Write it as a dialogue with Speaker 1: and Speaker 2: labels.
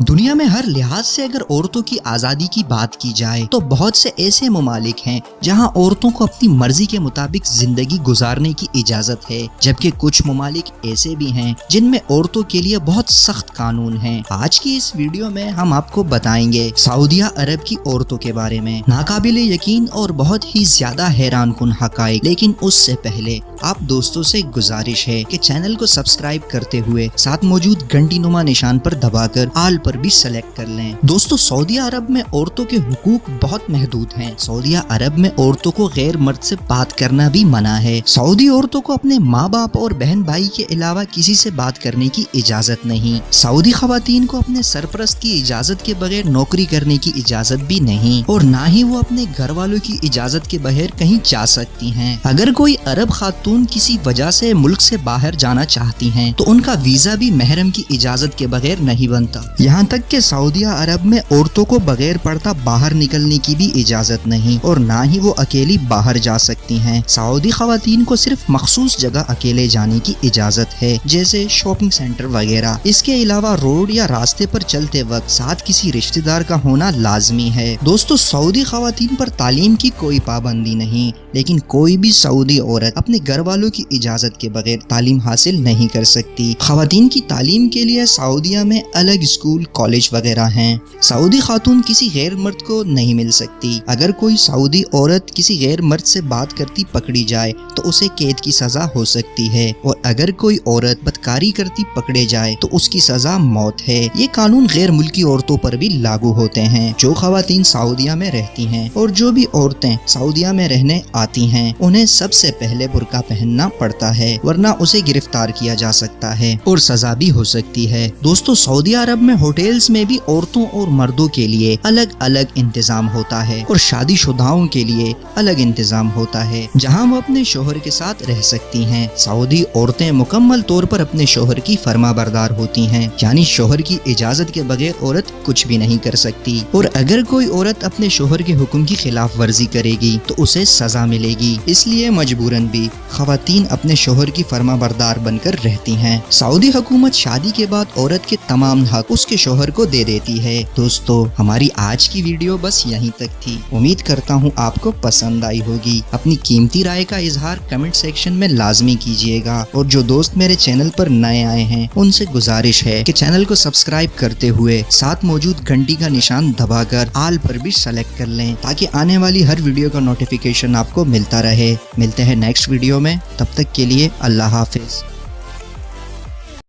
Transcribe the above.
Speaker 1: दुनिया में हर लिहाज से अगर औरतों की आज़ादी की बात की जाए तो बहुत से ऐसे ममालिक हैं जहां औरतों को अपनी मर्जी के मुताबिक जिंदगी गुजारने की इजाज़त है, जबकि कुछ ममालिक ऐसे भी हैं जिनमें औरतों के लिए बहुत सख्त कानून हैं। आज की इस वीडियो में हम आपको बताएंगे सऊदीया अरब की औरतों के बारे में नाकाबिले यकीन और बहुत ही ज्यादा हैरान कुन हकाइक। लेकिन उससे पहले आप दोस्तों से गुजारिश है कि चैनल को सब्सक्राइब करते हुए साथ मौजूद घंटी नुमा निशान पर दबाकर आल पर भी सेलेक्ट कर लें। दोस्तों, सऊदीया अरब में औरतों के हुकूक बहुत महदूद हैं। सऊदीया अरब में औरतों को गैर मर्द से बात करना भी मना है। सऊदी औरतों को अपने माँ बाप और बहन भाई के अलावा किसी से बात करने की इजाजत नहीं। सऊदी खवातीन को अपने सरपरस्त की इजाजत के बगैर नौकरी करने की इजाजत भी नहीं और ना ही वो अपने घर वालों की इजाजत के बगैर कहीं जा सकती हैं। अगर कोई अरब खातून किसी वजह से मुल्क से बाहर जाना चाहती हैं तो उनका वीजा भी महरम की इजाजत के बगैर नहीं बनता। यहाँ तक कि सऊदीया अरब में औरतों को बगैर पर्दा बाहर निकलने की भी इजाजत नहीं और ना ही वो अकेली बाहर जा सकती हैं। सऊदी खवातीन को सिर्फ मखसूस जगह अकेले जाने की इजाजत है, जैसे शॉपिंग सेंटर वगैरह। इसके अलावा रोड या रास्ते पर चलते वक्त साथ किसी रिश्तेदार का होना लाजमी है। दोस्तों, सऊदी खवातीन पर तालीम की कोई पाबंदी नहीं, लेकिन कोई भी सऊदी औरत अपने घर वालों की इजाजत के बगैर तालीम हासिल नहीं कर सकती। खवातीन की तालीम के लिए सऊदीया में अलग स्कूल कॉलेज वगैरह हैं। सऊदी खातून किसी गैर मर्द को नहीं मिल सकती। अगर कोई सऊदी औरत किसी गैर मर्द से बात करती पकड़ी जाए तो उसे कैद की सजा हो सकती है और अगर कोई औरत बदकारी करती पकड़े जाए तो उसकी सजा मौत है। ये कानून गैर मुल्की औरतों पर भी लागू होते हैं जो खवातीन सऊदीया में रहती हैं, और जो भी औरतें सऊदीया में रहने आती हैं उन्हें सबसे पहले बुर्का पहनना पड़ता है, वरना उसे गिरफ्तार किया जा सकता है और सजा भी हो सकती है। दोस्तों, सऊदी अरब में होटल्स में भी औरतों और मर्दों के लिए अलग अलग इंतजाम होता है और शादीशुदाओं के लिए अलग इंतजाम होता है जहां वो अपने शोहर के साथ रह सकती हैं। सऊदी औरतें मुकम्मल तौर पर अपने शोहर की फरमाबरदार होती हैं, यानी शोहर की इजाजत के बगैर औरत कुछ भी नहीं कर सकती, और अगर कोई औरत अपने शोहर के हुक्म की खिलाफ वर्जी करेगी तो उसे सजा मिलेगी। इसलिए मजबूरन भी खवातीन अपने शोहर की फरमाबरदार बनकर रहती हैं। सऊदी हुकूमत शादी के बाद औरत के तमाम हक उसके शोहर को दे देती है। दोस्तों, हमारी आज की वीडियो बस यहीं तक थी। उम्मीद करता हूँ आपको पसंद आई होगी। अपनी कीमती राय का इजहार कमेंट सेक्शन में लाजमी कीजिएगा, और जो दोस्त मेरे चैनल पर नए आए हैं उनसे गुजारिश है कि चैनल को सब्सक्राइब करते हुए साथ मौजूद घंटी का निशान दबाकर आल पर भी सेलेक्ट कर लें ताकि आने वाली हर वीडियो का नोटिफिकेशन आपको मिलता रहे। मिलते हैं नेक्स्ट वीडियो में, तब तक के लिए अल्लाह हाफिज।